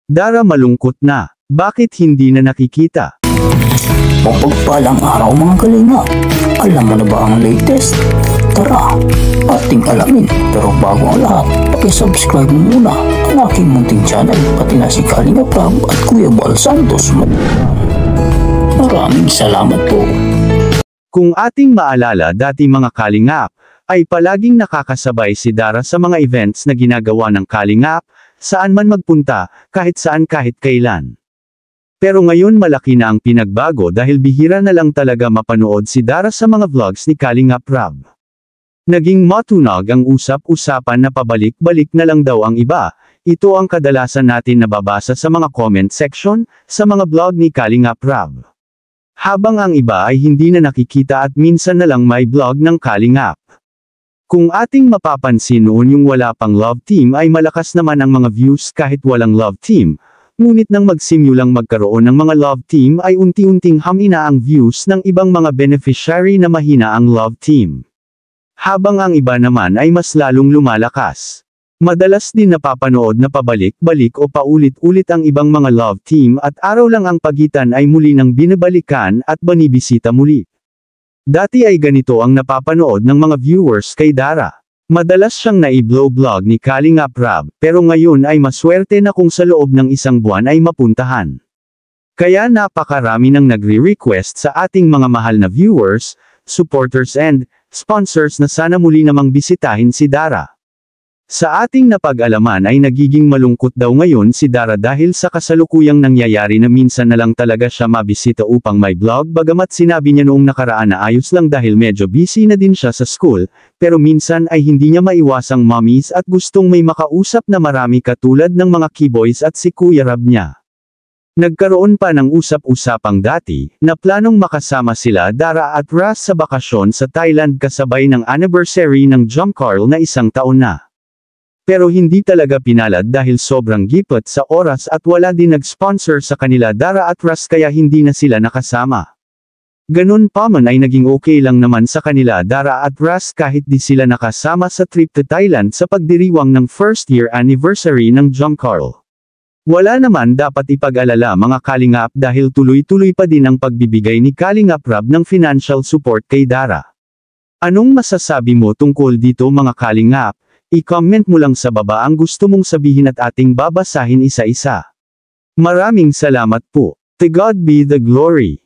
Dara malungkot na. Bakit hindi na nakikita? Mapagpalang araw mga kalinga. Alam mo na ba ang latest? Tara, ating alamin. Pero bago ang lahat, paki-subscribe mo muna ang aking munting channel, pati na si Kalinga Prab at Kuya Bal Santos. Maraming salamat po. Kung ating maalala, dati mga Kalingap, ay palaging nakakasabay si Dara sa mga events na ginagawa ng Kalingap, saan man magpunta, kahit saan kahit kailan. Pero ngayon malaki na ang pinagbago dahil bihira na lang talaga mapanood si Dara sa mga vlogs ni Kalinga Prab. Naging matunog ang usap-usapan na pabalik-balik na lang daw ang iba. Ito ang kadalasan natin nababasa sa mga comment section, sa mga vlog ni Kalinga Prab. Habang ang iba ay hindi na nakikita at minsan na lang may vlog ng Kalingap. Kung ating mapapansin noon yung wala pang love team ay malakas naman ang mga views kahit walang love team. Ngunit nang magsimulang magkaroon ng mga love team ay unti-unting hamina ang views ng ibang mga beneficiary na mahina ang love team. Habang ang iba naman ay mas lalong lumalakas. Madalas din napapanood na pabalik-balik o paulit-ulit ang ibang mga love team at araw lang ang pagitan ay muli nang binabalikan at banibisita muli. Dati ay ganito ang napapanood ng mga viewers kay Dara. Madalas siyang na-i-blow vlog ni Kalinga Prab, pero ngayon ay maswerte na kung sa loob ng isang buwan ay mapuntahan. Kaya napakarami nang nagre-request sa ating mga mahal na viewers, supporters and sponsors na sana muli namang bisitahin si Dara. Sa ating napag-alaman ay nagiging malungkot daw ngayon si Dara dahil sa kasalukuyang nangyayari na minsan na lang talaga siya mabisita upang may vlog, bagamat sinabi niya noong nakaraan na ayos lang dahil medyo busy na din siya sa school, pero minsan ay hindi niya maiwasang mommies at gustong may makausap na marami katulad ng mga keyboys at si Kuya Rab niya. Nagkaroon pa ng usap-usapang dati, na planong makasama sila Dara at Ras sa bakasyon sa Thailand kasabay ng anniversary ng Jomcarl na 1 taon na. Pero hindi talaga pinalad dahil sobrang gipot sa oras at wala din nag-sponsor sa kanila Dara at Ras kaya hindi na sila nakasama. Ganun pa man ay naging okay lang naman sa kanila Dara at Ras kahit di sila nakasama sa trip to Thailand sa pagdiriwang ng first year anniversary ng Jomcarl. Wala naman dapat ipag-alala mga Kalingap dahil tuloy-tuloy pa din ang pagbibigay ni Kalinga Prab ng financial support kay Dara. Anong masasabi mo tungkol dito mga Kalingap? I-comment mo lang sa baba ang gusto mong sabihin at ating babasahin isa-isa. Maraming salamat po. To God be the glory.